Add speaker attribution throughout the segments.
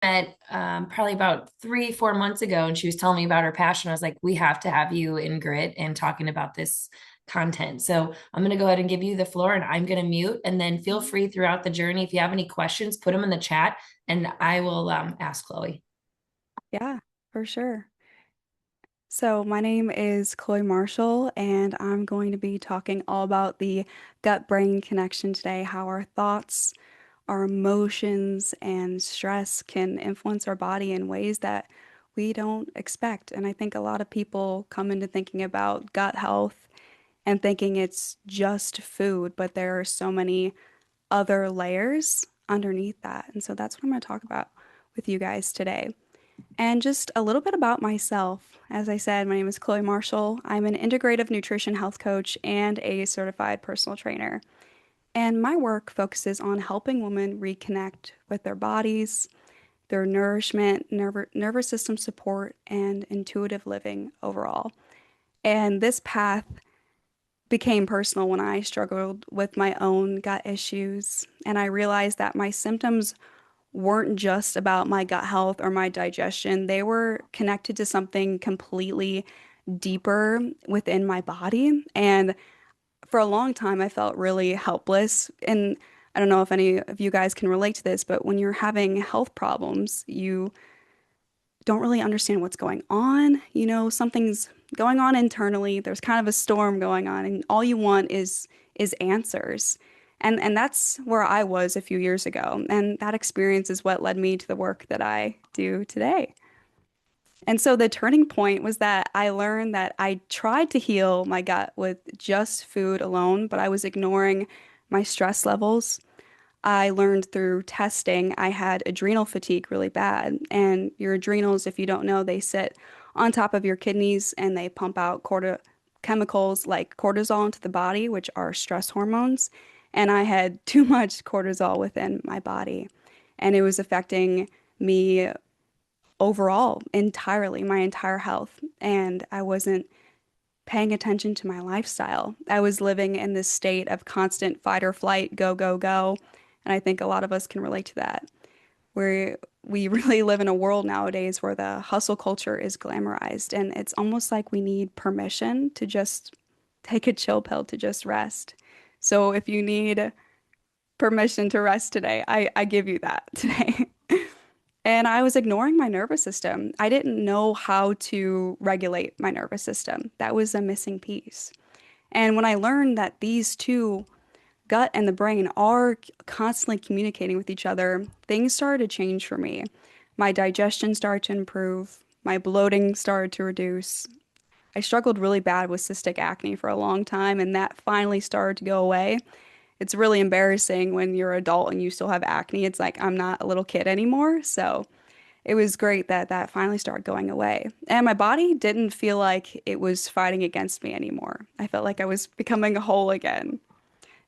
Speaker 1: met probably about 3, 4 months ago, and she was telling me about her passion. I was like, we have to have you in Grit and talking about this content. So I'm going to go ahead and give you the floor, and I'm going to mute. And then feel free throughout the journey. If you have any questions, put them in the chat, and I will ask Chloe.
Speaker 2: Yeah, for sure. So, my name is Chloe Marshall, and I'm going to be talking all about the gut-brain connection today, how our thoughts, our emotions, and stress can influence our body in ways that we don't expect. And I think a lot of people come into thinking about gut health and thinking it's just food, but there are so many other layers underneath that. And so that's what I'm going to talk about with you guys today. And just a little bit about myself. As I said, my name is Chloe Marshall. I'm an integrative nutrition health coach and a certified personal trainer. And my work focuses on helping women reconnect with their bodies, their nourishment, nervous system support, and intuitive living overall. And this path became personal when I struggled with my own gut issues. And I realized that my symptoms weren't just about my gut health or my digestion. They were connected to something completely deeper within my body. And for a long time, I felt really helpless. And I don't know if any of you guys can relate to this, but when you're having health problems, you don't really understand what's going on. Something's going on internally. There's kind of a storm going on, and all you want is answers. And that's where I was a few years ago. And that experience is what led me to the work that I do today. And so the turning point was that I learned that I tried to heal my gut with just food alone, but I was ignoring my stress levels. I learned through testing I had adrenal fatigue really bad. And your adrenals, if you don't know, they sit on top of your kidneys and they pump out chemicals like cortisol into the body, which are stress hormones. And I had too much cortisol within my body. And it was affecting me overall, entirely, my entire health. And I wasn't paying attention to my lifestyle. I was living in this state of constant fight or flight, go, go, go. And I think a lot of us can relate to that, where we really live in a world nowadays where the hustle culture is glamorized. And it's almost like we need permission to just take a chill pill to just rest. So if you need permission to rest today, I give you that today. And I was ignoring my nervous system. I didn't know how to regulate my nervous system. That was a missing piece. And when I learned that these two, gut and the brain, are constantly communicating with each other, things started to change for me. My digestion started to improve, my bloating started to reduce. I struggled really bad with cystic acne for a long time, and that finally started to go away. It's really embarrassing when you're an adult and you still have acne. It's like I'm not a little kid anymore. So it was great that that finally started going away. And my body didn't feel like it was fighting against me anymore. I felt like I was becoming whole again.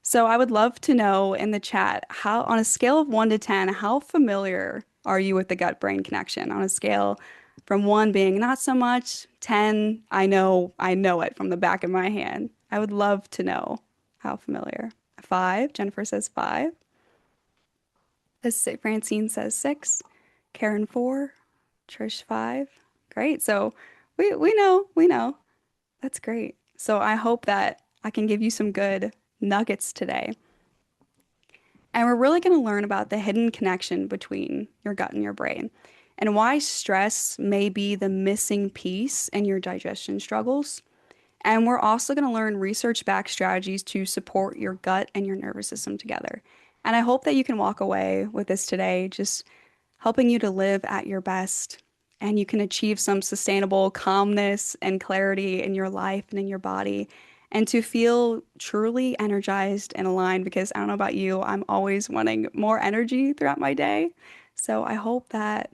Speaker 2: So I would love to know in the chat, how, on a scale of 1 to 10, how familiar are you with the gut-brain connection? On a scale from 1 being not so much, 10, I know it from the back of my hand. I would love to know how familiar. 5, Jennifer says 5. Francine says 6. Karen 4. Trish 5. Great. So we know. That's great. So I hope that I can give you some good nuggets today. And we're really going to learn about the hidden connection between your gut and your brain and why stress may be the missing piece in your digestion struggles. And we're also going to learn research-backed strategies to support your gut and your nervous system together. And I hope that you can walk away with this today, just helping you to live at your best and you can achieve some sustainable calmness and clarity in your life and in your body and to feel truly energized and aligned because I don't know about you, I'm always wanting more energy throughout my day. So I hope that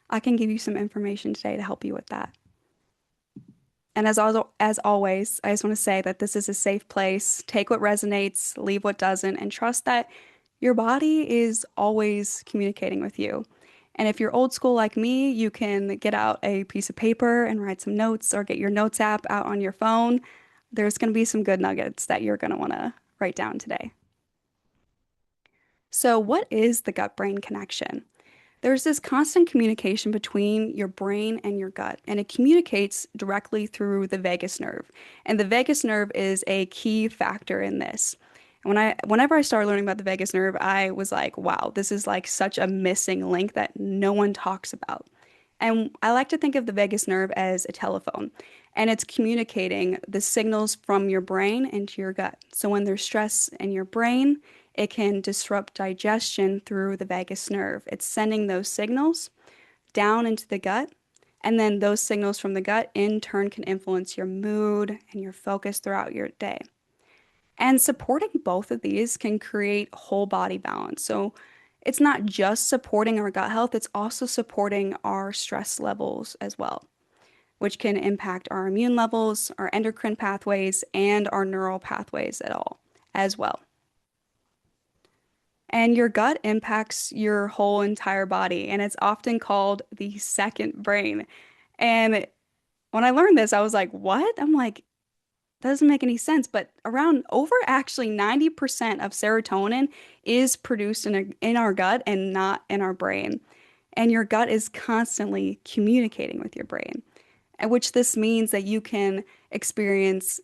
Speaker 2: I can give you some information today to help you with that. And as always, I just want to say that this is a safe place. Take what resonates, leave what doesn't, and trust that your body is always communicating with you. And if you're old school like me, you can get out a piece of paper and write some notes or get your notes app out on your phone. There's going to be some good nuggets that you're going to want to write down today. So, what is the gut-brain connection? There's this constant communication between your brain and your gut, and it communicates directly through the vagus nerve. And the vagus nerve is a key factor in this. And whenever I started learning about the vagus nerve, I was like, wow, this is like such a missing link that no one talks about. And I like to think of the vagus nerve as a telephone, and it's communicating the signals from your brain into your gut. So when there's stress in your brain, it can disrupt digestion through the vagus nerve. It's sending those signals down into the gut, and then those signals from the gut in turn can influence your mood and your focus throughout your day. And supporting both of these can create whole body balance. So it's not just supporting our gut health, it's also supporting our stress levels as well, which can impact our immune levels, our endocrine pathways, and our neural pathways at all as well. And your gut impacts your whole entire body, and it's often called the second brain. And when I learned this, I was like, what? I'm like, that doesn't make any sense. But around over actually 90% of serotonin is produced in our gut and not in our brain. And your gut is constantly communicating with your brain, and which this means that you can experience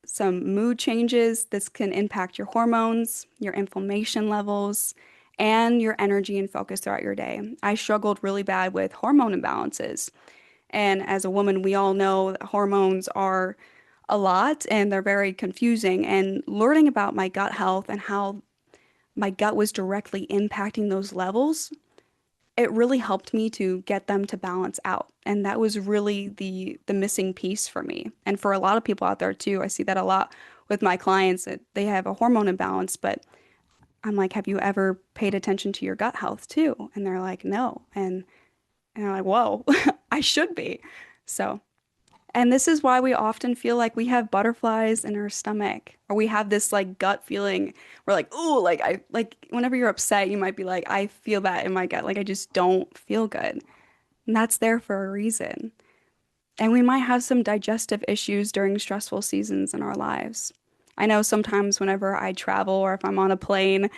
Speaker 2: some mood changes. This can impact your hormones, your inflammation levels, and your energy and focus throughout your day. I struggled really bad with hormone imbalances. And as a woman, we all know that hormones are a lot and they're very confusing. And learning about my gut health and how my gut was directly impacting those levels, it really helped me to get them to balance out. And that was really the missing piece for me. And for a lot of people out there too. I see that a lot with my clients that they have a hormone imbalance, but I'm like, have you ever paid attention to your gut health too? And they're like, no. And I'm like, whoa, I should be. So, and this is why we often feel like we have butterflies in our stomach, or we have this like gut feeling. We're like, oh, like I like whenever you're upset, you might be like, I feel that in my gut. Like I just don't feel good. And that's there for a reason. And we might have some digestive issues during stressful seasons in our lives. I know sometimes whenever I travel or if I'm on a plane,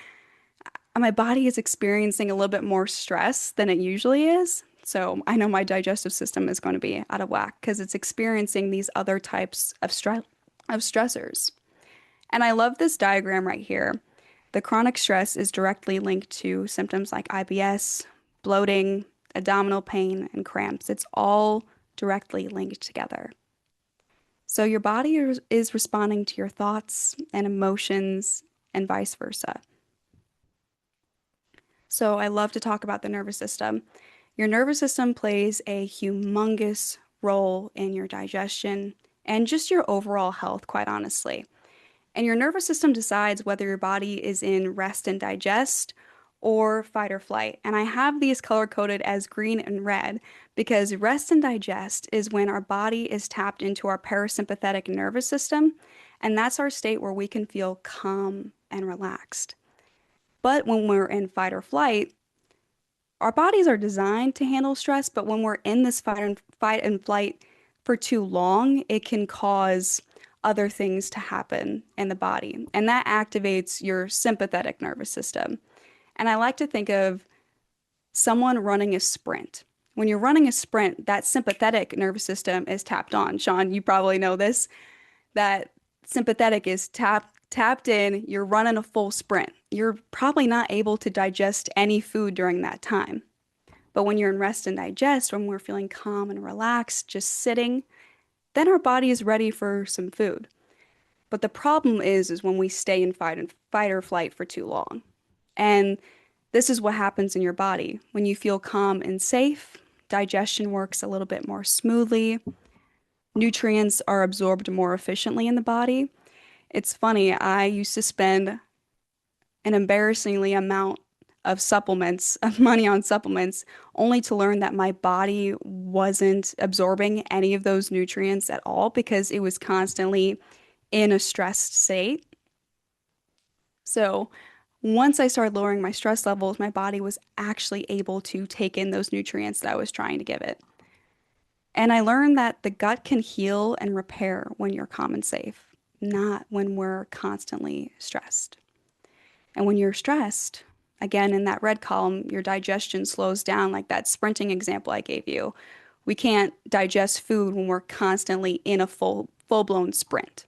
Speaker 2: my body is experiencing a little bit more stress than it usually is. So I know my digestive system is going to be out of whack because it's experiencing these other types of stressors. And I love this diagram right here. The chronic stress is directly linked to symptoms like IBS, bloating, abdominal pain, and cramps. It's all directly linked together. So your body is responding to your thoughts and emotions and vice versa. So I love to talk about the nervous system. Your nervous system plays a humongous role in your digestion and just your overall health, quite honestly. And your nervous system decides whether your body is in rest and digest or fight or flight. And I have these color coded as green and red because rest and digest is when our body is tapped into our parasympathetic nervous system. And that's our state where we can feel calm and relaxed. But when we're in fight or flight, our bodies are designed to handle stress, but when we're in this fight and flight for too long, it can cause other things to happen in the body. And that activates your sympathetic nervous system. And I like to think of someone running a sprint. When you're running a sprint, that sympathetic nervous system is tapped on. Sean, you probably know this, that sympathetic is tapped in, you're running a full sprint. You're probably not able to digest any food during that time. But when you're in rest and digest, when we're feeling calm and relaxed, just sitting, then our body is ready for some food. But the problem is when we stay in fight or flight for too long. And this is what happens in your body. When you feel calm and safe, digestion works a little bit more smoothly. Nutrients are absorbed more efficiently in the body. It's funny, I used to spend an embarrassingly amount of supplements, of money on supplements, only to learn that my body wasn't absorbing any of those nutrients at all because it was constantly in a stressed state. So once I started lowering my stress levels, my body was actually able to take in those nutrients that I was trying to give it. And I learned that the gut can heal and repair when you're calm and safe, not when we're constantly stressed. And when you're stressed, Again, in that red column, your digestion slows down, like that sprinting example I gave you. We can't digest food when we're constantly in a full-blown sprint.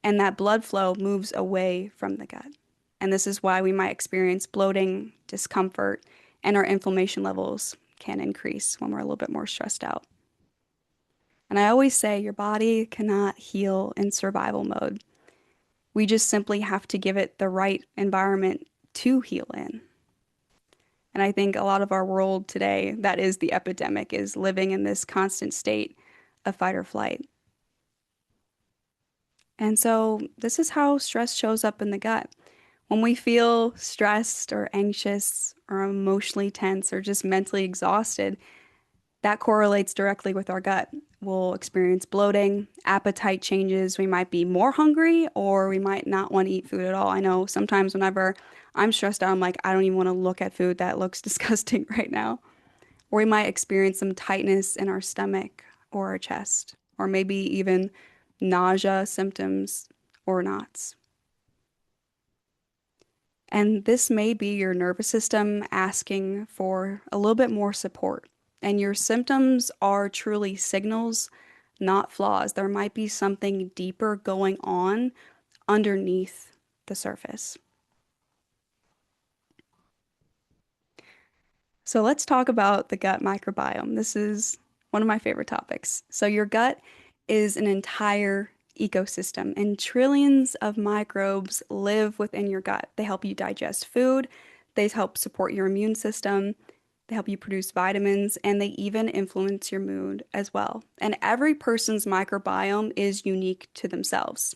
Speaker 2: And that blood flow moves away from the gut. And this is why we might experience bloating, discomfort, and our inflammation levels can increase when we're a little bit more stressed out. And I always say your body cannot heal in survival mode. We just simply have to give it the right environment to heal in. And I think a lot of our world today, that is the epidemic, is living in this constant state of fight or flight. And so this is how stress shows up in the gut. When we feel stressed or anxious or emotionally tense or just mentally exhausted, that correlates directly with our gut. We'll experience bloating, appetite changes. We might be more hungry or we might not want to eat food at all. I know sometimes whenever I'm stressed out, I'm like, I don't even want to look at food. That looks disgusting right now. Or we might experience some tightness in our stomach or our chest, or maybe even nausea symptoms or knots. And this may be your nervous system asking for a little bit more support. And your symptoms are truly signals, not flaws. There might be something deeper going on underneath the surface. So let's talk about the gut microbiome. This is one of my favorite topics. So your gut is an entire ecosystem, and trillions of microbes live within your gut. They help you digest food, they help support your immune system, they help you produce vitamins, and they even influence your mood as well. And every person's microbiome is unique to themselves.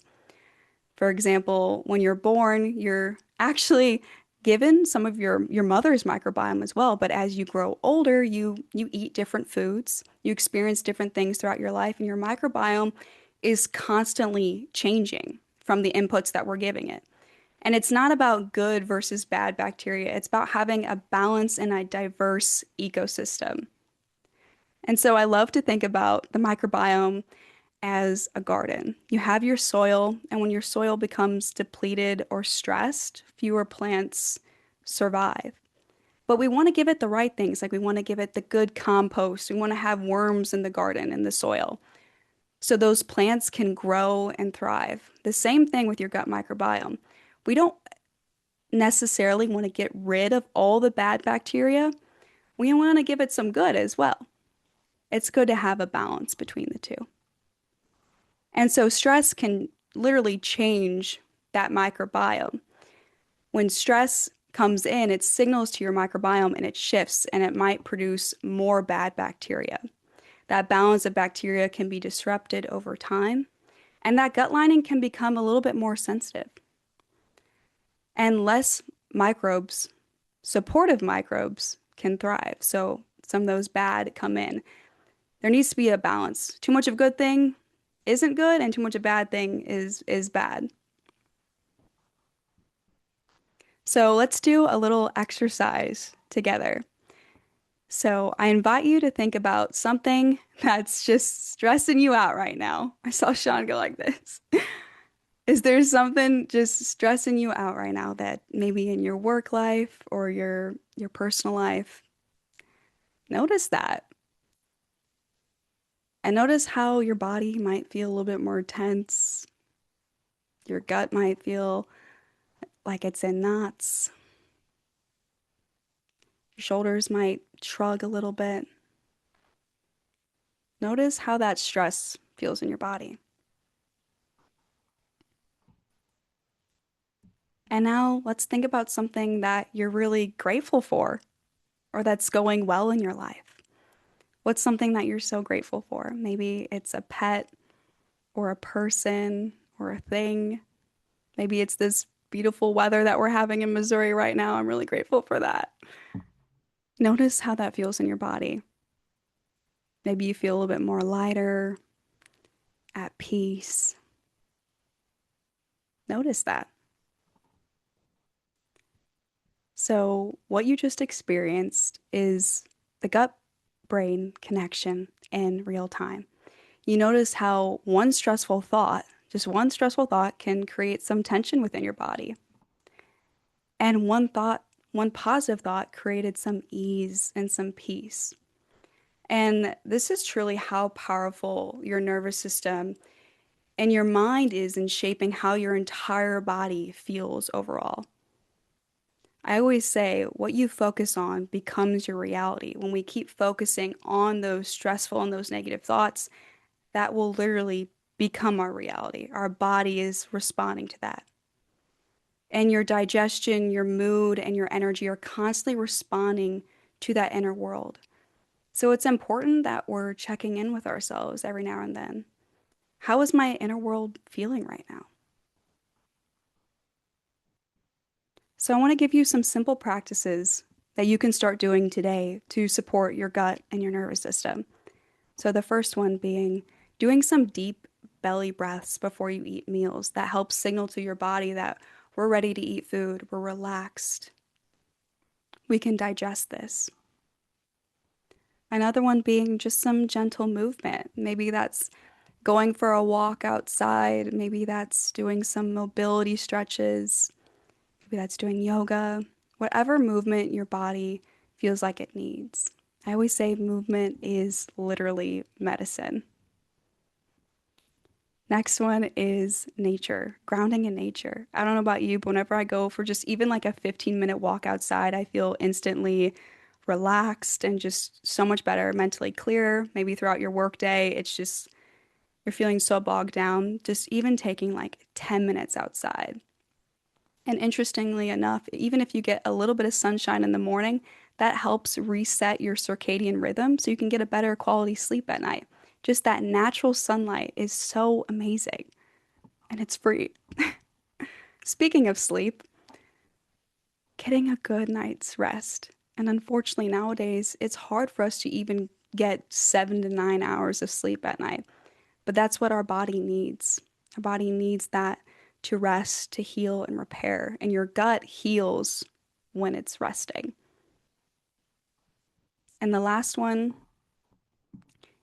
Speaker 2: For example, when you're born, you're actually given some of your mother's microbiome as well, but as you grow older, you eat different foods, you experience different things throughout your life, and your microbiome is constantly changing from the inputs that we're giving it. And it's not about good versus bad bacteria. It's about having a balanced and a diverse ecosystem. And so I love to think about the microbiome as a garden. You have your soil, and when your soil becomes depleted or stressed, fewer plants survive. But we want to give it the right things, like we want to give it the good compost. We want to have worms in the garden, in the soil, so those plants can grow and thrive. The same thing with your gut microbiome. We don't necessarily want to get rid of all the bad bacteria. We want to give it some good as well. It's good to have a balance between the two. And so stress can literally change that microbiome. When stress comes in, it signals to your microbiome and it shifts and it might produce more bad bacteria. That balance of bacteria can be disrupted over time, and that gut lining can become a little bit more sensitive. And less microbes, supportive microbes, can thrive. So some of those bad come in. There needs to be a balance. Too much of a good thing isn't good, and too much of a bad thing is bad. So let's do a little exercise together. So I invite you to think about something that's just stressing you out right now. I saw Sean go like this. Is there something just stressing you out right now that maybe in your work life or your personal life? Notice that. And notice how your body might feel a little bit more tense. Your gut might feel like it's in knots. Your shoulders might shrug a little bit. Notice how that stress feels in your body. And now let's think about something that you're really grateful for or that's going well in your life. What's something that you're so grateful for? Maybe it's a pet or a person or a thing. Maybe it's this beautiful weather that we're having in Missouri right now. I'm really grateful for that. Notice how that feels in your body. Maybe you feel a little bit more lighter, at peace. Notice that. So, what you just experienced is the gut brain connection in real time. You notice how one stressful thought, just one stressful thought, can create some tension within your body. And one thought one positive thought created some ease and some peace. And this is truly how powerful your nervous system and your mind is in shaping how your entire body feels overall. I always say what you focus on becomes your reality. When we keep focusing on those stressful and those negative thoughts, that will literally become our reality. Our body is responding to that. And your digestion, your mood, and your energy are constantly responding to that inner world. So it's important that we're checking in with ourselves every now and then. How is my inner world feeling right now? So I want to give you some simple practices that you can start doing today to support your gut and your nervous system. So the first one being doing some deep belly breaths before you eat meals. That helps signal to your body that we're ready to eat food, we're relaxed, we can digest this. Another one being just some gentle movement. Maybe that's going for a walk outside, maybe that's doing some mobility stretches, maybe that's doing yoga, whatever movement your body feels like it needs. I always say movement is literally medicine. Next one is nature, grounding in nature. I don't know about you, but whenever I go for just even like a 15-minute walk outside, I feel instantly relaxed and just so much better, mentally clear. Maybe throughout your workday, it's just you're feeling so bogged down. Just even taking like 10 minutes outside. And interestingly enough, even if you get a little bit of sunshine in the morning, that helps reset your circadian rhythm so you can get a better quality sleep at night. Just that natural sunlight is so amazing and it's free. Speaking of sleep, getting a good night's rest. And unfortunately, nowadays, it's hard for us to even get 7 to 9 hours of sleep at night. But that's what our body needs. Our body needs that to rest, to heal, and repair. And your gut heals when it's resting. And the last one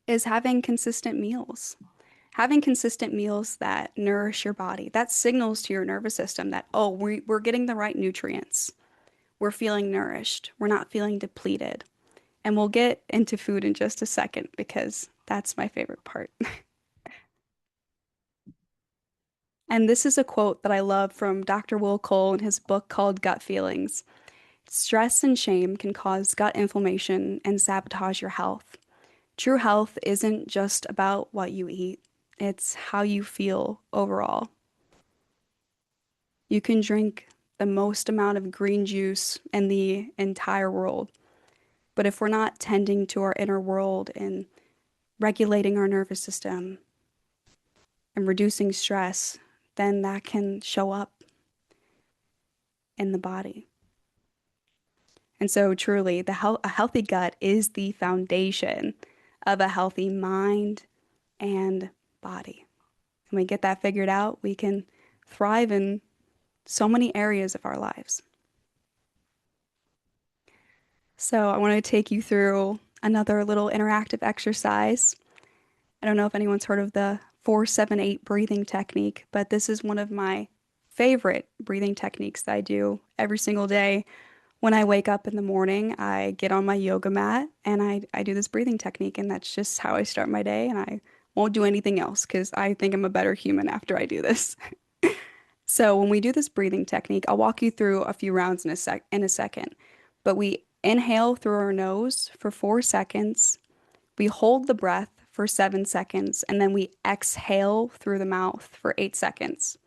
Speaker 2: is having consistent meals. Having consistent meals that nourish your body, that signals to your nervous system that, oh, we're getting the right nutrients. We're feeling nourished. We're not feeling depleted. And we'll get into food in just a second because that's my favorite part. And this is a quote that I love from Dr. Will Cole in his book called Gut Feelings. Stress and shame can cause gut inflammation and sabotage your health. True health isn't just about what you eat, it's how you feel overall. You can drink the most amount of green juice in the entire world, but if we're not tending to our inner world and regulating our nervous system and reducing stress, then that can show up in the body. And so, truly, a healthy gut is the foundation of a healthy mind and body. When we get that figured out, we can thrive in so many areas of our lives. So, I want to take you through another little interactive exercise. I don't know if anyone's heard of the 4-7-8 breathing technique, but this is one of my favorite breathing techniques that I do every single day. When I wake up in the morning, I get on my yoga mat and I do this breathing technique, and that's just how I start my day. And I won't do anything else because I think I'm a better human after I do this. So when we do this breathing technique, I'll walk you through a few rounds in a second. But we inhale through our nose for 4 seconds. We hold the breath for 7 seconds, and then we exhale through the mouth for 8 seconds.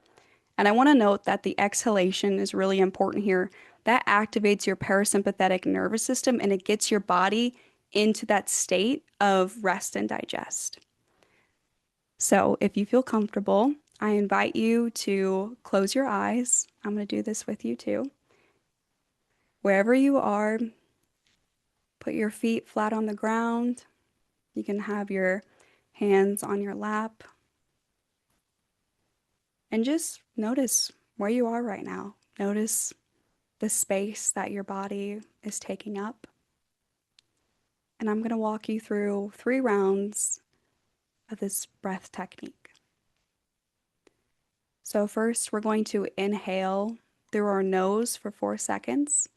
Speaker 2: And I want to note that the exhalation is really important here. That activates your parasympathetic nervous system and it gets your body into that state of rest and digest. So, if you feel comfortable, I invite you to close your eyes. I'm going to do this with you too. Wherever you are, put your feet flat on the ground. You can have your hands on your lap and just notice where you are right now. Notice the space that your body is taking up. And I'm going to walk you through 3 rounds of this breath technique. So, first, we're going to inhale through our nose for 4 seconds.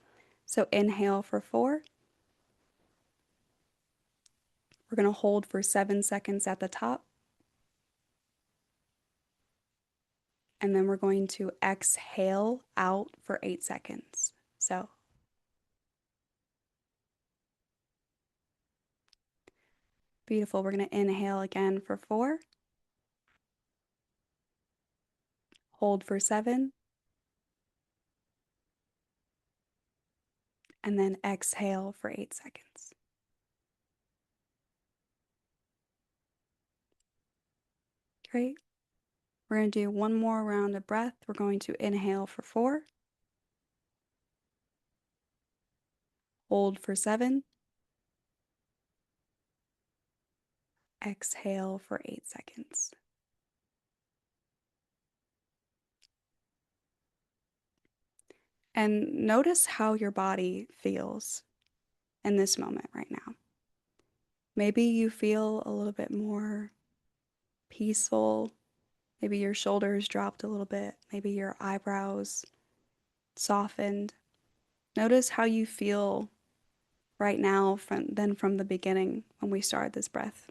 Speaker 2: So inhale for 4. We're going to hold for 7 seconds at the top. And then we're going to exhale out for 8 seconds. So beautiful. We're going to inhale again for 4, hold for 7, and then exhale for 8 seconds. Great. We're going to do one more round of breath. We're going to inhale for 4, hold for 7, exhale for 8 seconds. And notice how your body feels in this moment right now. Maybe you feel a little bit more peaceful. Maybe your shoulders dropped a little bit. Maybe your eyebrows softened. Notice how you feel right now from the beginning when we started this breath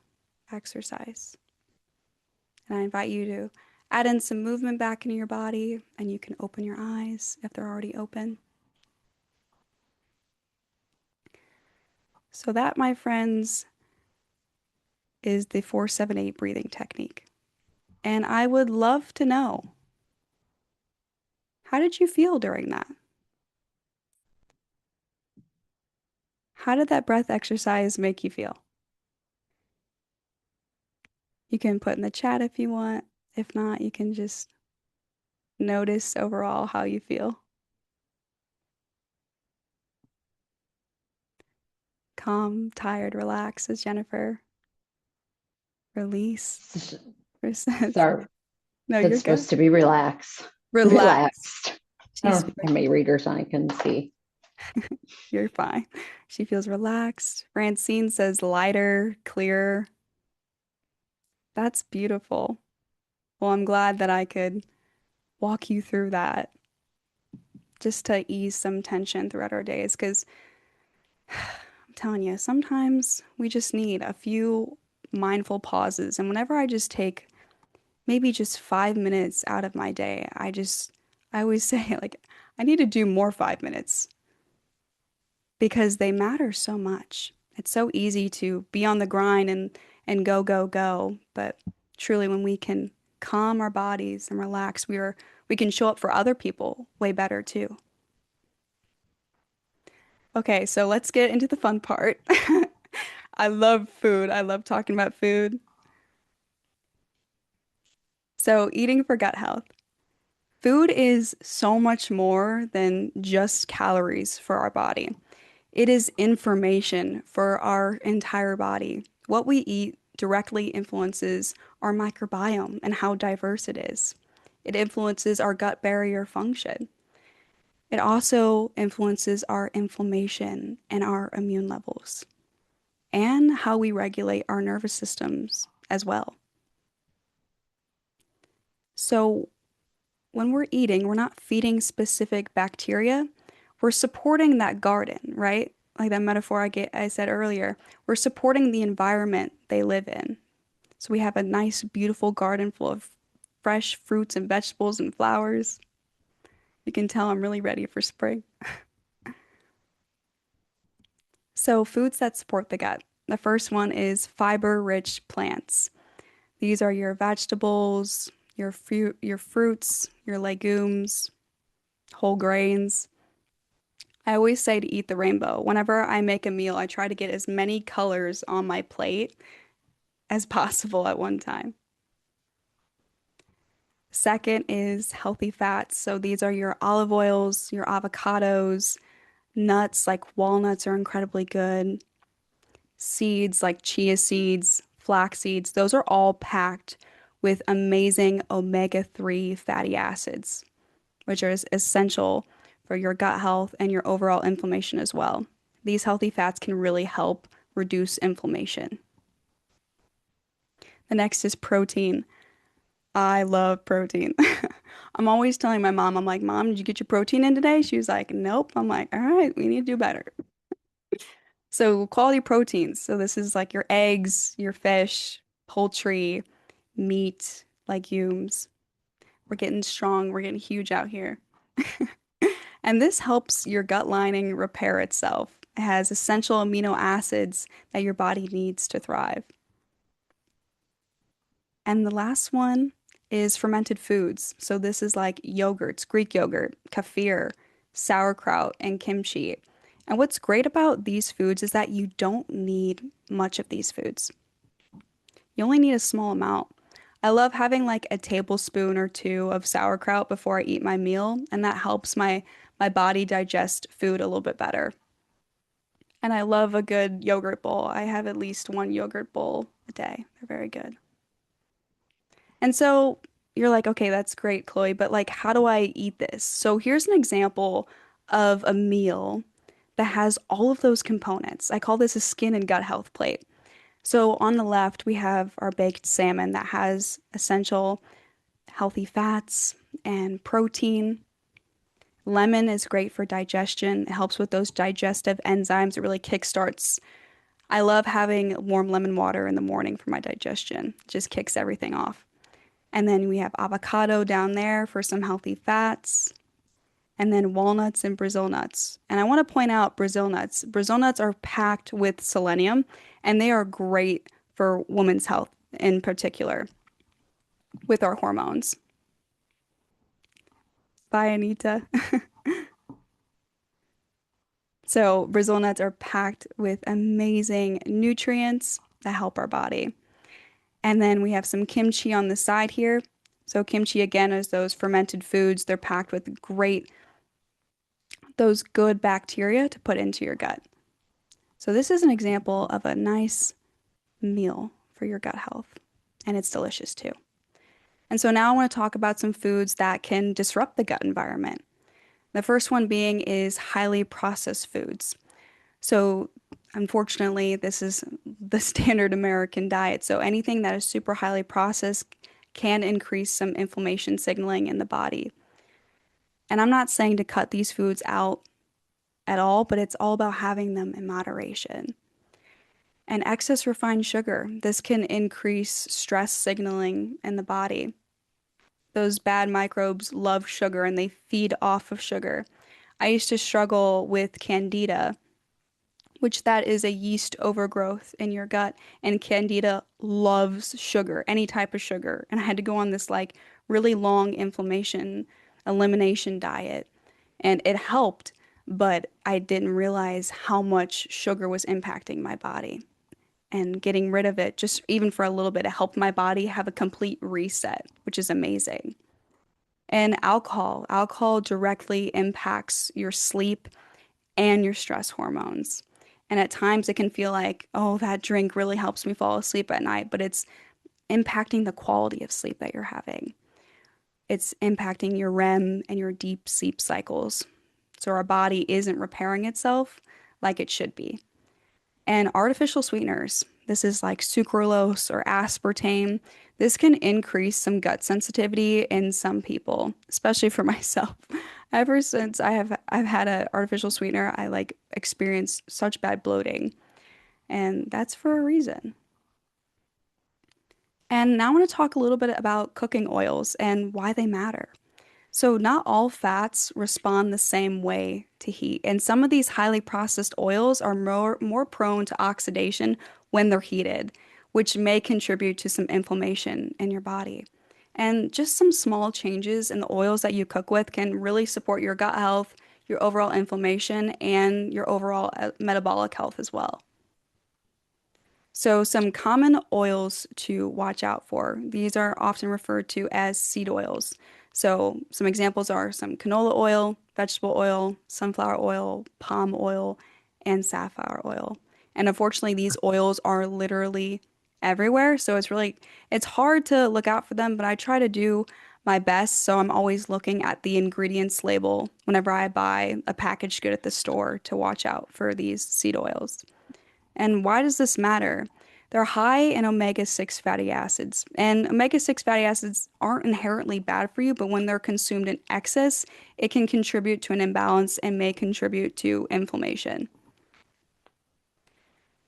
Speaker 2: exercise. And I invite you to add in some movement back into your body, and you can open your eyes if they're already open. So that, my friends, is the 478 breathing technique. And I would love to know, how did you feel during that? How did that breath exercise make you feel? You can put in the chat if you want. If not, you can just notice overall how you feel. Calm, tired, relaxed, says Jennifer. Release. Says,
Speaker 3: Sorry,
Speaker 2: no,
Speaker 3: said
Speaker 2: you're good.
Speaker 3: supposed to be relaxed.
Speaker 2: Relax.
Speaker 3: Relaxed.
Speaker 2: She's
Speaker 3: Oh,
Speaker 2: feeling,
Speaker 3: how many readers I can see.
Speaker 2: you're fine. She feels relaxed. Francine says lighter, clearer. That's beautiful. Well, I'm glad that I could walk you through that just to ease some tension throughout our days. Because I'm telling you, sometimes we just need a few mindful pauses. And whenever I just take maybe just 5 minutes out of my day, I always say, like, I need to do more 5 minutes because they matter so much. It's so easy to be on the grind and go, go, go. But truly, when we can calm our bodies and relax, we can show up for other people way better too. Okay, so let's get into the fun part. I love food. I love talking about food. So, eating for gut health. Food is so much more than just calories for our body. It is information for our entire body. What we eat directly influences our microbiome and how diverse it is. It influences our gut barrier function. It also influences our inflammation and our immune levels, and how we regulate our nervous systems as well. So, when we're eating, we're not feeding specific bacteria. We're supporting that garden, right? Like that metaphor I said earlier. We're supporting the environment they live in. So we have a nice, beautiful garden full of fresh fruits and vegetables and flowers. You can tell I'm really ready for spring. So foods that support the gut. The first one is fiber-rich plants. These are your vegetables, your fruits, your legumes, whole grains. I always say to eat the rainbow. Whenever I make a meal, I try to get as many colors on my plate as possible at one time. Second is healthy fats. So these are your olive oils, your avocados, nuts like walnuts are incredibly good. Seeds like chia seeds, flax seeds, those are all packed with amazing omega-3 fatty acids, which are essential for your gut health and your overall inflammation as well. These healthy fats can really help reduce inflammation. The next is protein. I love protein. I'm always telling my mom, I'm like, Mom, did you get your protein in today? She was like, Nope. I'm like, all right, we need to do better. So quality proteins. So this is like your eggs, your fish, poultry, meat, legumes. We're getting strong. We're getting huge out here. And this helps your gut lining repair itself. It has essential amino acids that your body needs to thrive. And the last one is fermented foods. So this is like yogurts, Greek yogurt, kefir, sauerkraut, and kimchi. And what's great about these foods is that you don't need much of these foods. You only need a small amount. I love having like a tablespoon or two of sauerkraut before I eat my meal, and that helps my body digest food a little bit better. And I love a good yogurt bowl. I have at least one yogurt bowl a day. They're very good. And so you're like, okay, that's great, Chloe, but like, how do I eat this? So here's an example of a meal that has all of those components. I call this a skin and gut health plate. So on the left, we have our baked salmon that has essential healthy fats and protein. Lemon is great for digestion. It helps with those digestive enzymes. It really kickstarts. I love having warm lemon water in the morning for my digestion. It just kicks everything off. And then we have avocado down there for some healthy fats. And then walnuts and Brazil nuts. And I want to point out Brazil nuts. Brazil nuts are packed with selenium, and they are great for women's health in particular with our hormones. Bye, Anita. So, Brazil nuts are packed with amazing nutrients that help our body. And then we have some kimchi on the side here. So, kimchi again is those fermented foods. They're packed with those good bacteria to put into your gut. So, this is an example of a nice meal for your gut health. And it's delicious too. And so, now I want to talk about some foods that can disrupt the gut environment. The first one being is highly processed foods. So, unfortunately, this is the standard American diet. So, anything that is super highly processed can increase some inflammation signaling in the body. And I'm not saying to cut these foods out at all, but it's all about having them in moderation. And excess refined sugar, this can increase stress signaling in the body. Those bad microbes love sugar and they feed off of sugar. I used to struggle with candida, which that is a yeast overgrowth in your gut, and candida loves sugar, any type of sugar. And I had to go on this like really long inflammation elimination diet, and it helped, but I didn't realize how much sugar was impacting my body. And getting rid of it, just even for a little bit, it helped my body have a complete reset, which is amazing. And alcohol directly impacts your sleep and your stress hormones. And at times it can feel like, oh, that drink really helps me fall asleep at night, but it's impacting the quality of sleep that you're having. It's impacting your REM and your deep sleep cycles. So our body isn't repairing itself like it should be. And artificial sweeteners, this is like sucralose or aspartame. This can increase some gut sensitivity in some people, especially for myself. Ever since I've had an artificial sweetener, I like experienced such bad bloating, and that's for a reason. And now I want to talk a little bit about cooking oils and why they matter. So, not all fats respond the same way to heat, and some of these highly processed oils are more prone to oxidation when they're heated, which may contribute to some inflammation in your body. And just some small changes in the oils that you cook with can really support your gut health, your overall inflammation, and your overall metabolic health as well. So, some common oils to watch out for. These are often referred to as seed oils. So, some examples are some canola oil, vegetable oil, sunflower oil, palm oil, and safflower oil. And unfortunately, these oils are literally everywhere. So, it's hard to look out for them, but I try to do my best. So, I'm always looking at the ingredients label whenever I buy a packaged good at the store to watch out for these seed oils. And why does this matter? They're high in omega-6 fatty acids. And omega-6 fatty acids aren't inherently bad for you, but when they're consumed in excess, it can contribute to an imbalance and may contribute to inflammation.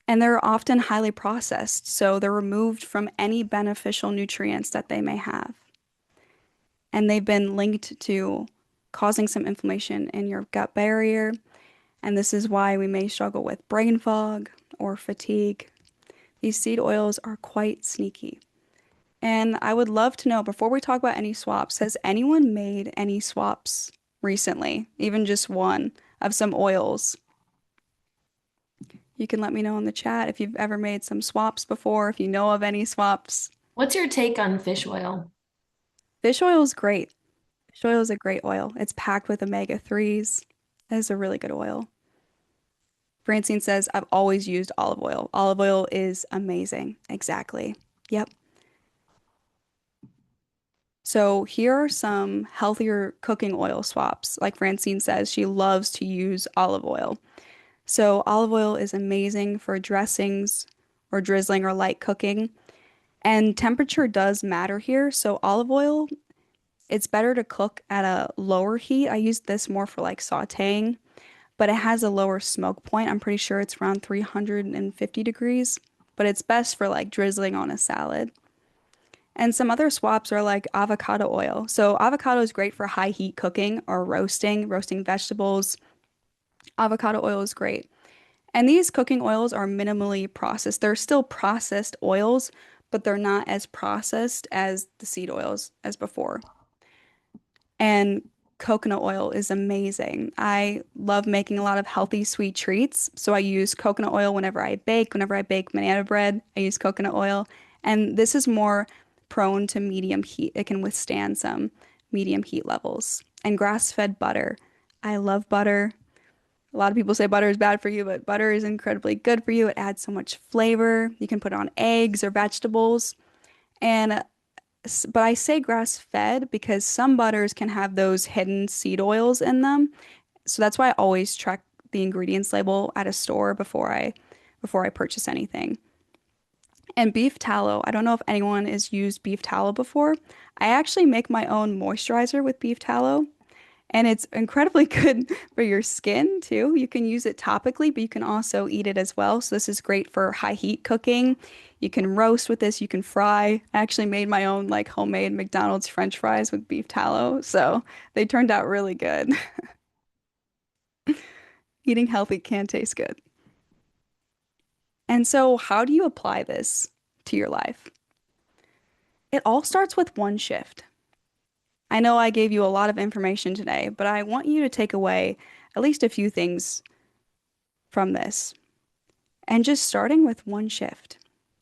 Speaker 2: And they're often highly processed, so they're removed from any beneficial nutrients that they may have. And they've been linked to causing some inflammation in your gut barrier. And this is why we may struggle with brain fog or fatigue. These seed oils are quite sneaky. And I would love to know, before we talk about any swaps, has anyone made any swaps recently? Even just one of some oils? You can let me know in the chat if you've ever made some swaps before, if you know of any swaps.
Speaker 1: What's your take on fish oil?
Speaker 2: Fish oil is great. Fish oil is a great oil. It's packed with omega-3s. It is a really good oil. Francine says, I've always used olive oil. Olive oil is amazing. Exactly. Yep. So here are some healthier cooking oil swaps. Like Francine says, she loves to use olive oil. So olive oil is amazing for dressings or drizzling or light cooking. And temperature does matter here. So olive oil, it's better to cook at a lower heat. I use this more for like sautéing, but it has a lower smoke point. I'm pretty sure it's around 350 degrees, but it's best for like drizzling on a salad. And some other swaps are like avocado oil. So avocado is great for high heat cooking or roasting vegetables. Avocado oil is great. And these cooking oils are minimally processed. They're still processed oils, but they're not as processed as the seed oils as before. And coconut oil is amazing. I love making a lot of healthy sweet treats. So I use coconut oil whenever I bake banana bread, I use coconut oil. And this is more prone to medium heat. It can withstand some medium heat levels. And grass-fed butter. I love butter. A lot of people say butter is bad for you, but butter is incredibly good for you. It adds so much flavor. You can put it on eggs or vegetables. And but I say grass fed because some butters can have those hidden seed oils in them. So that's why I always check the ingredients label at a store before I purchase anything. And beef tallow, I don't know if anyone has used beef tallow before. I actually make my own moisturizer with beef tallow. And it's incredibly good for your skin too. You can use it topically, but you can also eat it as well. So this is great for high heat cooking. You can roast with this, you can fry. I actually made my own like homemade McDonald's French fries with beef tallow. So they turned out really good. Eating healthy can taste good. And so how do you apply this to your life? It all starts with one shift. I know I gave you a lot of information today, but I want you to take away at least a few things from this. And just starting with one shift.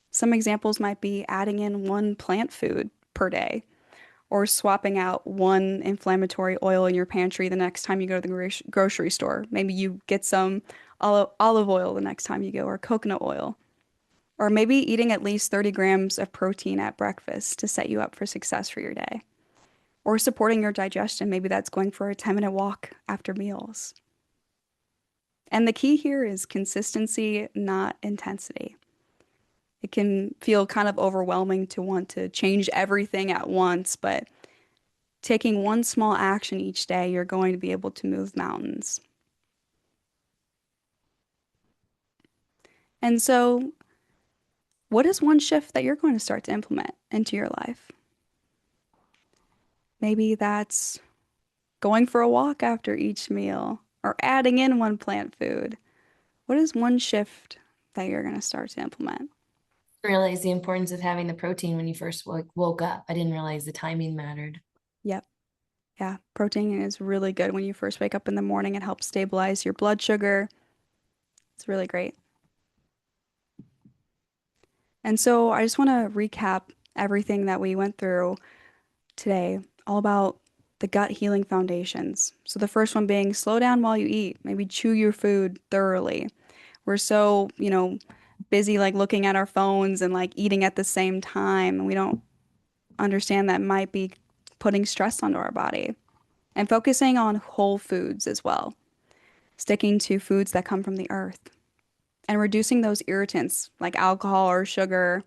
Speaker 2: Some examples might be adding in one plant food per day, or swapping out one inflammatory oil in your pantry the next time you go to the grocery store. Maybe you get some olive oil the next time you go, or coconut oil. Or maybe eating at least 30 grams of protein at breakfast to set you up for success for your day. Or supporting your digestion. Maybe that's going for a 10-minute walk after meals. And the key here is consistency, not intensity. It can feel kind of overwhelming to want to change everything at once, but taking one small action each day, you're going to be able to move mountains. And so, what is one shift that you're going to start to implement into your life? Maybe that's going for a walk after each meal or adding in one plant food. What is one shift that you're going to start to implement?
Speaker 1: Realize the importance of having the protein when you first woke up. I didn't realize the timing mattered.
Speaker 2: Yep. Yeah. Protein is really good when you first wake up in the morning. It helps stabilize your blood sugar. It's really great. And so I just want to recap everything that we went through today, all about the gut healing foundations. So the first one being slow down while you eat, maybe chew your food thoroughly. We're so, busy like looking at our phones and like eating at the same time, and we don't understand that might be putting stress onto our body. And focusing on whole foods as well, sticking to foods that come from the earth. and reducing those irritants like alcohol or sugar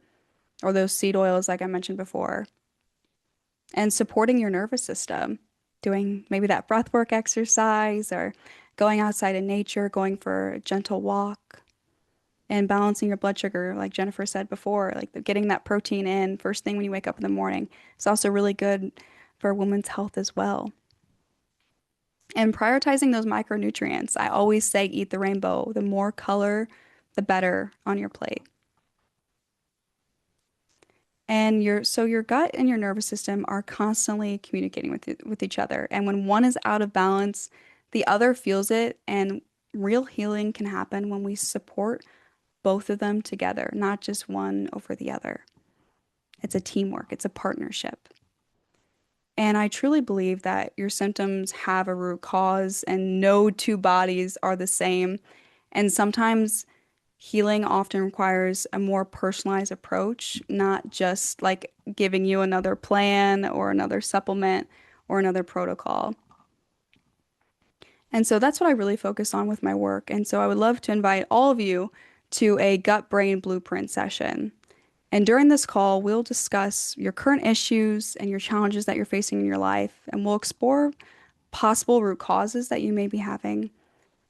Speaker 2: or those seed oils, like I mentioned before, and supporting your nervous system, doing maybe that breath work exercise or going outside in nature, going for a gentle walk, and balancing your blood sugar, like Jennifer said before, like getting that protein in first thing when you wake up in the morning. It's also really good for a woman's health as well. And prioritizing those micronutrients. I always say eat the rainbow. The more color, the better on your plate. And your gut and your nervous system are constantly communicating with each other. And when one is out of balance, the other feels it, and real healing can happen when we support both of them together, not just one over the other. It's a teamwork, it's a partnership. And I truly believe that your symptoms have a root cause and no two bodies are the same. And sometimes healing often requires a more personalized approach, not just like giving you another plan or another supplement or another protocol. And so that's what I really focus on with my work. And so I would love to invite all of you to a gut brain blueprint session. And during this call, we'll discuss your current issues and your challenges that you're facing in your life, and we'll explore possible root causes that you may be having.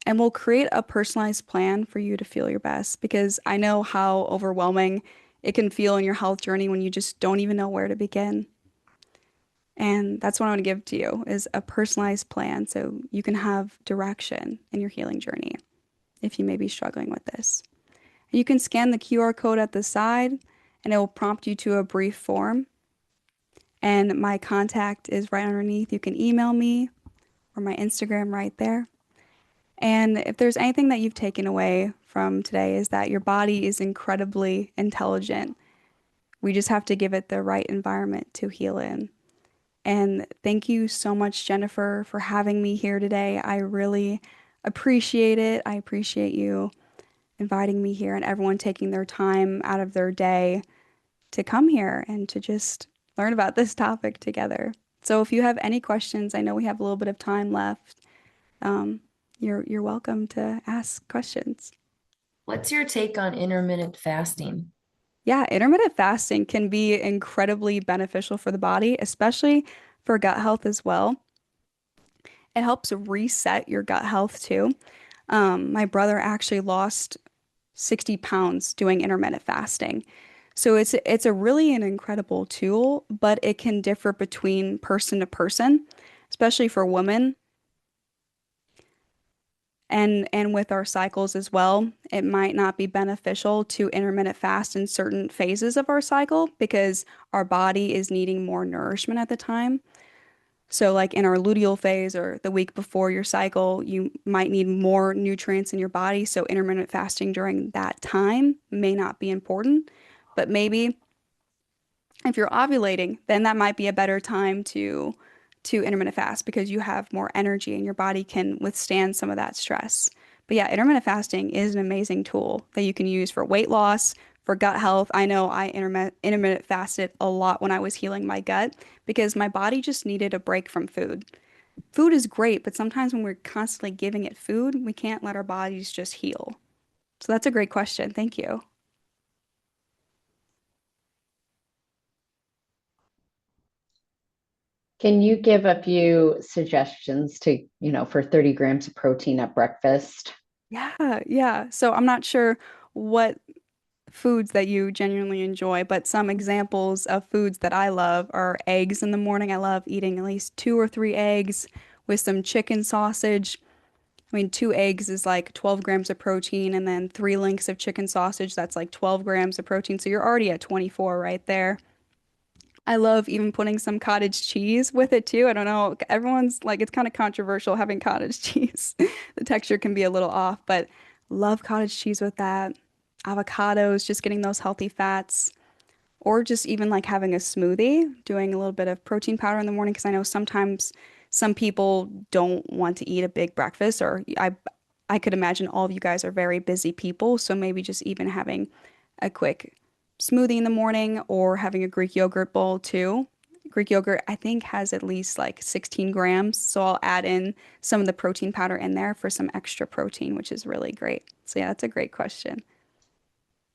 Speaker 2: And we'll create a personalized plan for you to feel your best because I know how overwhelming it can feel in your health journey when you just don't even know where to begin. And that's what I want to give to you is a personalized plan so you can have direction in your healing journey if you may be struggling with this. You can scan the QR code at the side and it will prompt you to a brief form. And my contact is right underneath. You can email me or my Instagram right there. And if there's anything that you've taken away from today is that your body is incredibly intelligent. We just have to give it the right environment to heal in. And thank you so much, Jennifer, for having me here today. I really appreciate it. I appreciate you inviting me here and everyone taking their time out of their day to come here and to just learn about this topic together. So if you have any questions, I know we have a little bit of time left. Um, you're welcome to ask questions.
Speaker 1: What's your take on intermittent fasting?
Speaker 2: Yeah, intermittent fasting can be incredibly beneficial for the body, especially for gut health as well. It helps reset your gut health too. My brother actually lost 60 pounds doing intermittent fasting. So it's a really an incredible tool, but it can differ between person to person, especially for women and with our cycles as well. It might not be beneficial to intermittent fast in certain phases of our cycle because our body is needing more nourishment at the time. So, like in our luteal phase or the week before your cycle, you might need more nutrients in your body. So, intermittent fasting during that time may not be important. But maybe if you're ovulating, then that might be a better time to intermittent fast because you have more energy and your body can withstand some of that stress. But yeah, intermittent fasting is an amazing tool that you can use for weight loss, for gut health. I know I intermittent fasted a lot when I was healing my gut because my body just needed a break from food. Food is great, but sometimes when we're constantly giving it food, we can't let our bodies just heal. So that's a great question. Thank you.
Speaker 3: Can you give a few suggestions to, for 30 grams of protein at breakfast?
Speaker 2: Yeah, yeah. So I'm not sure what foods that you genuinely enjoy, but some examples of foods that I love are eggs in the morning. I love eating at least two or three eggs with some chicken sausage. I mean, two eggs is like 12 grams of protein, and then three links of chicken sausage, that's like 12 grams of protein. So you're already at 24 right there. I love even putting some cottage cheese with it too. I don't know. Everyone's like, it's kind of controversial having cottage cheese. The texture can be a little off, but love cottage cheese with that. Avocados, just getting those healthy fats, or just even like having a smoothie, doing a little bit of protein powder in the morning. Because I know sometimes some people don't want to eat a big breakfast, or I could imagine all of you guys are very busy people. So maybe just even having a quick smoothie in the morning or having a Greek yogurt bowl too Greek yogurt, I think, has at least like 16 grams. So I'll add in some of the protein powder in there for some extra protein, which is really great. So yeah, that's a great question.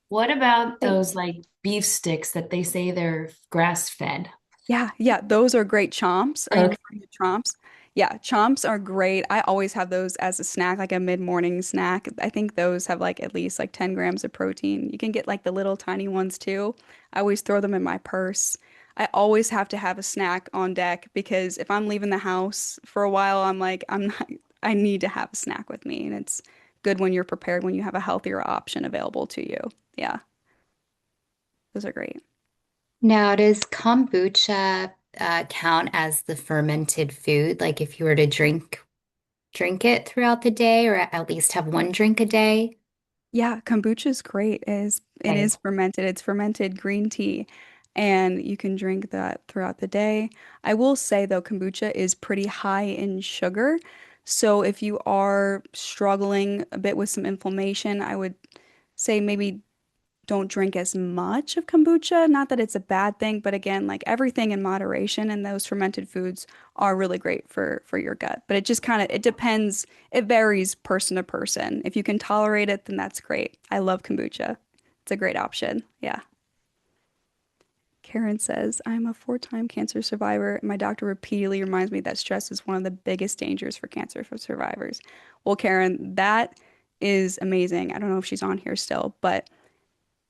Speaker 1: What about
Speaker 2: Hey,
Speaker 1: those like beef sticks that they say they're grass fed?
Speaker 2: yeah, yeah, those are great chomps. Are you
Speaker 1: Okay.
Speaker 2: referring to chomps? Yeah, chomps are great. I always have those as a snack, like a mid-morning snack. I think those have like at least like 10 grams of protein. You can get like the little tiny ones too. I always throw them in my purse. I always have to have a snack on deck because if I'm leaving the house for a while, I'm like, I'm not, I need to have a snack with me. And it's good when you're prepared, when you have a healthier option available to you. Yeah, those are great.
Speaker 4: Now, does kombucha count as the fermented food? Like if you were to drink it throughout the day, or at least have one drink a day?
Speaker 2: Yeah, kombucha is great. It
Speaker 4: Okay.
Speaker 2: is fermented. It's fermented green tea, and you can drink that throughout the day. I will say though, kombucha is pretty high in sugar. So if you are struggling a bit with some inflammation, I would say maybe don't drink as much of kombucha. Not that it's a bad thing, but again, like everything in moderation, and those fermented foods are really great for your gut. But it just kind of it depends. It varies person to person. If you can tolerate it, then that's great. I love kombucha. It's a great option. Yeah. Karen says, I'm a four-time cancer survivor, and my doctor repeatedly reminds me that stress is one of the biggest dangers for cancer for survivors. Well, Karen, that is amazing. I don't know if she's on here still, but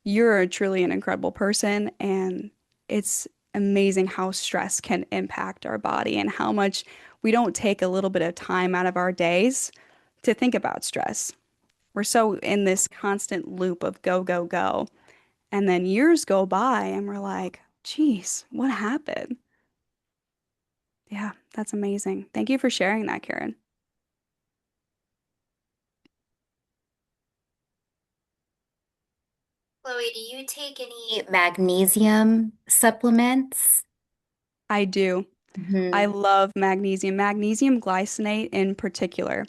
Speaker 2: you're truly an incredible person, and it's amazing how stress can impact our body and how much we don't take a little bit of time out of our days to think about stress. We're so in this constant loop of go, go, go. And then years go by and we're like, geez, what happened? Yeah, that's amazing. Thank you for sharing that, Karen.
Speaker 4: Chloe, do you take any magnesium supplements?
Speaker 2: I do. I
Speaker 4: Hmm.
Speaker 2: love magnesium, magnesium glycinate in particular.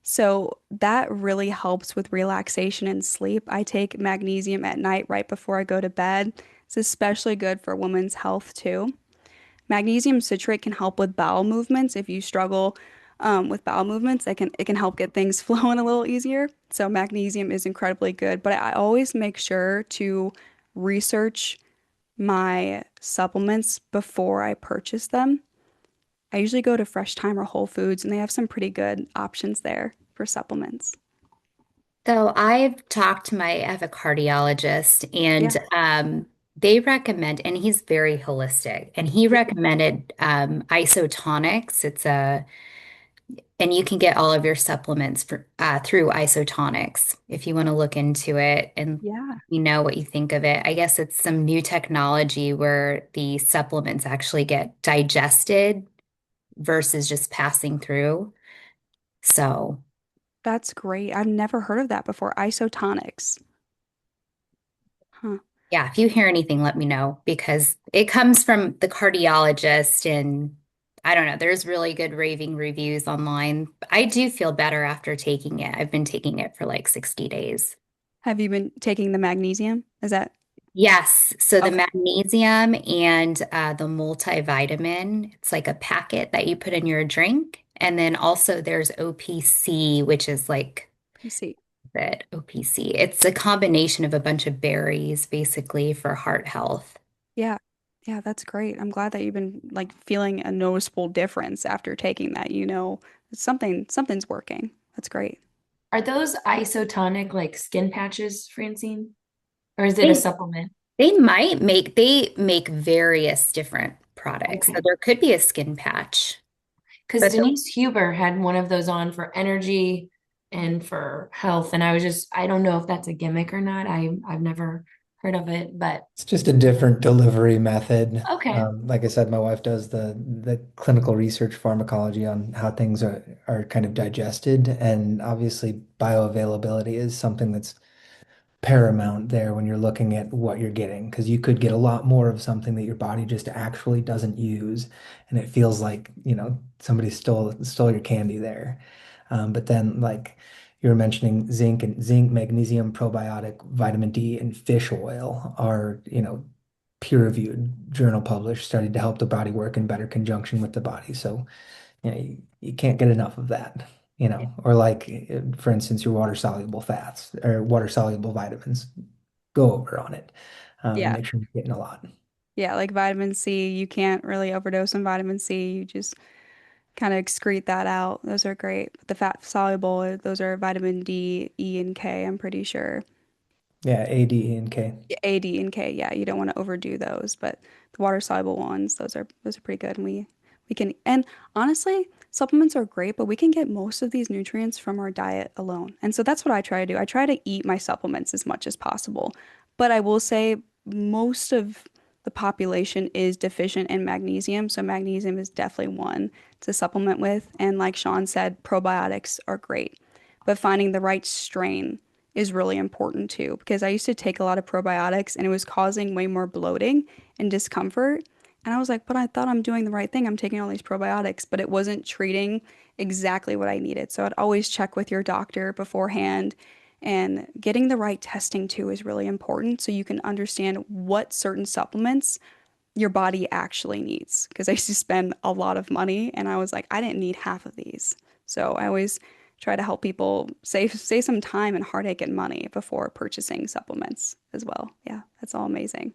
Speaker 2: So that really helps with relaxation and sleep. I take magnesium at night right before I go to bed. It's especially good for women's health too. Magnesium citrate can help with bowel movements. If you struggle with bowel movements, it can help get things flowing a little easier. So magnesium is incredibly good. But I always make sure to research my supplements before I purchase them. I usually go to Fresh Thyme or Whole Foods, and they have some pretty good options there for supplements.
Speaker 4: So I have a cardiologist, and
Speaker 2: Yeah.
Speaker 4: they recommend, and he's very holistic, and he
Speaker 2: Yeah.
Speaker 4: recommended isotonics. And you can get all of your supplements through isotonics if you want to look into it and
Speaker 2: Yeah.
Speaker 4: you know what you think of it. I guess it's some new technology where the supplements actually get digested versus just passing through. So,
Speaker 2: That's great. I've never heard of that before. Isotonics. Huh.
Speaker 4: yeah, if you hear anything, let me know because it comes from the cardiologist and I don't know, there's really good raving reviews online. I do feel better after taking it. I've been taking it for like 60 days.
Speaker 2: Have you been taking the magnesium? Is that
Speaker 4: Yes, so the
Speaker 2: okay?
Speaker 4: magnesium and the multivitamin, it's like a packet that you put in your drink. And then also there's OPC, which is like
Speaker 2: PC.
Speaker 4: that OPC. It's a combination of a bunch of berries basically for heart health.
Speaker 2: Yeah. Yeah, that's great. I'm glad that you've been like feeling a noticeable difference after taking that. Something's working. That's great.
Speaker 1: Are those isotonic like skin patches, Francine? Or is it a
Speaker 4: They
Speaker 1: supplement?
Speaker 4: they make various different products. So
Speaker 1: Okay.
Speaker 4: there could be a skin patch,
Speaker 1: Because
Speaker 4: but
Speaker 1: Denise Huber had one of those on for energy and for health. And I was just, I don't know if that's a gimmick or not. I've never heard of it, but
Speaker 5: It's just a different delivery method.
Speaker 1: okay.
Speaker 5: Like I said, my wife does the clinical research pharmacology on how things are kind of digested, and obviously bioavailability is something that's paramount there when you're looking at what you're getting, because you could get a lot more of something that your body just actually doesn't use, and it feels like, somebody stole your candy there. But then like you were mentioning zinc, magnesium, probiotic, vitamin D, and fish oil are, peer-reviewed, journal published study to help the body work in better conjunction with the body. So, you can't get enough of that, or like, for instance, your water-soluble fats or water-soluble vitamins, go over on it, and
Speaker 2: Yeah.
Speaker 5: make sure you're getting a lot.
Speaker 2: Yeah, like vitamin C, you can't really overdose on vitamin C. You just kind of excrete that out. Those are great. But the fat soluble, those are vitamin D, E, and K, I'm pretty sure.
Speaker 5: Yeah, A, D, E, and K.
Speaker 2: A, D, and K, yeah, you don't want to overdo those, but the water soluble ones, those are pretty good. And we can and honestly, supplements are great, but we can get most of these nutrients from our diet alone. And so that's what I try to do. I try to eat my supplements as much as possible. But I will say most of the population is deficient in magnesium, so magnesium is definitely one to supplement with. And like Sean said, probiotics are great, but finding the right strain is really important too, because I used to take a lot of probiotics and it was causing way more bloating and discomfort. And I was like, but I thought I'm doing the right thing. I'm taking all these probiotics, but it wasn't treating exactly what I needed. So I'd always check with your doctor beforehand. And getting the right testing too is really important so you can understand what certain supplements your body actually needs. Because I used to spend a lot of money and I was like, I didn't need half of these. So I always try to help people save some time and heartache and money before purchasing supplements as well. Yeah, that's all amazing.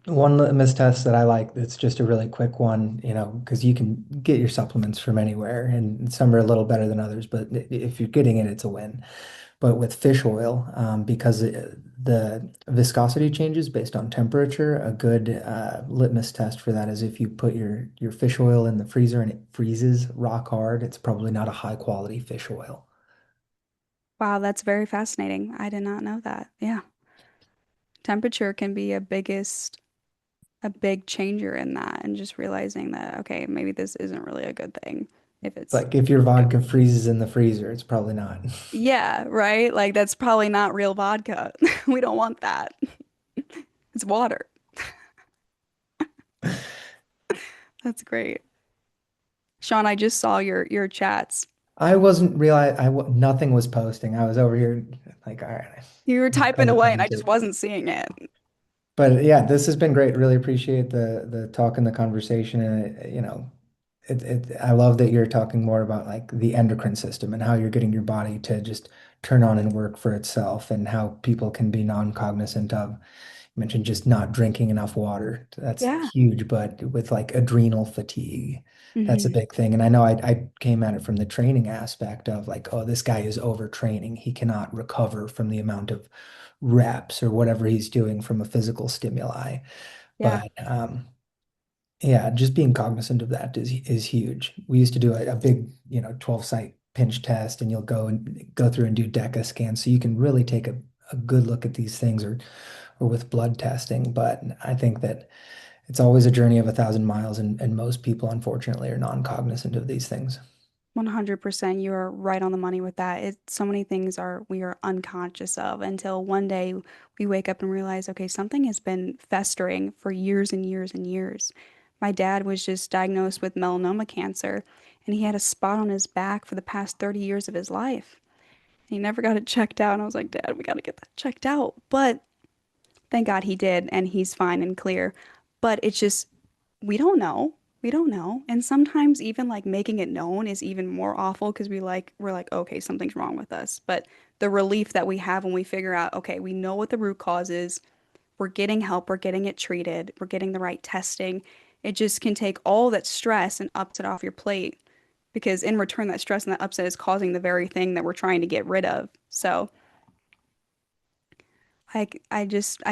Speaker 5: One litmus test that I like, that's just a really quick one, because you can get your supplements from anywhere, and some are a little better than others, but if you're getting it, it's a win. But with fish oil, because the viscosity changes based on temperature, a good litmus test for that is if you put your fish oil in the freezer and it freezes rock hard, it's probably not a high quality fish oil.
Speaker 2: Wow, that's very fascinating. I did not know that. Yeah. Temperature can be a big changer in that and just realizing that, okay, maybe this isn't really a good thing if it's,
Speaker 5: Like if your
Speaker 2: you know,
Speaker 5: vodka freezes in the freezer, it's probably not.
Speaker 2: yeah, right? Like that's probably not real vodka. We don't want that. It's water. That's great. Sean, I just saw your chats.
Speaker 5: I wasn't realize nothing was posting. I was over here like, all right,
Speaker 2: You were
Speaker 5: I'm
Speaker 2: typing
Speaker 5: paying
Speaker 2: away and I just
Speaker 5: attention.
Speaker 2: wasn't seeing it.
Speaker 5: But yeah, this has been great. Really appreciate the talk and the conversation. And I love that you're talking more about like the endocrine system and how you're getting your body to just turn on and work for itself, and how people can be non-cognizant of. You mentioned just not drinking enough water. That's
Speaker 2: Yeah.
Speaker 5: huge, but with like adrenal fatigue, that's a
Speaker 2: Hmm.
Speaker 5: big thing. And I know I came at it from the training aspect of like, oh, this guy is overtraining. He cannot recover from the amount of reps or whatever he's doing from a physical stimuli.
Speaker 2: Yeah.
Speaker 5: But yeah, just being cognizant of that is huge. We used to do a big, 12 site pinch test, and you'll go through and do DECA scans, so you can really take a good look at these things, or with blood testing. But I think that it's always a journey of 1,000 miles, and most people, unfortunately, are non-cognizant of these things.
Speaker 2: 100%. You're right on the money with that. So many things we are unconscious of until one day we wake up and realize, okay, something has been festering for years and years and years. My dad was just diagnosed with melanoma cancer, and he had a spot on his back for the past 30 years of his life. He never got it checked out, and I was like, Dad, we got to get that checked out. But thank God he did, and he's fine and clear. But it's just, we don't know. We don't know. And sometimes even like making it known is even more awful because we're like, okay, something's wrong with us. But the relief that we have when we figure out, okay, we know what the root cause is, we're getting help, we're getting it treated, we're getting the right testing. It just can take all that stress and ups it off your plate because in return, that stress and that upset is causing the very thing that we're trying to get rid of. So I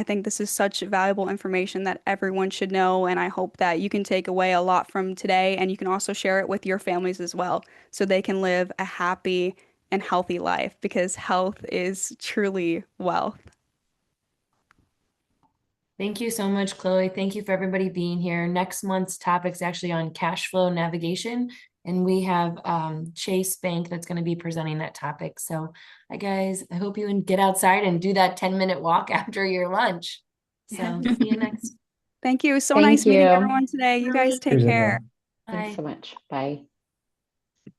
Speaker 2: think this is such valuable information that everyone should know, and I hope that you can take away a lot from today, and you can also share it with your families as well, so they can live a happy and healthy life because health is truly wealth.
Speaker 1: Thank you so much, Chloe. Thank you for everybody being here. Next month's topic is actually on cash flow navigation, and we have Chase Bank that's going to be presenting that topic. So, hi guys, I hope you can get outside and do that 10-minute walk after your lunch. So,
Speaker 2: Yes.
Speaker 1: see you next.
Speaker 2: Thank you. So
Speaker 3: Thank
Speaker 2: nice meeting
Speaker 3: you.
Speaker 2: everyone today. You guys
Speaker 1: Bye.
Speaker 2: take
Speaker 5: Cheers,
Speaker 2: care.
Speaker 5: everyone.
Speaker 3: Thanks
Speaker 1: Bye.
Speaker 3: so much. Bye.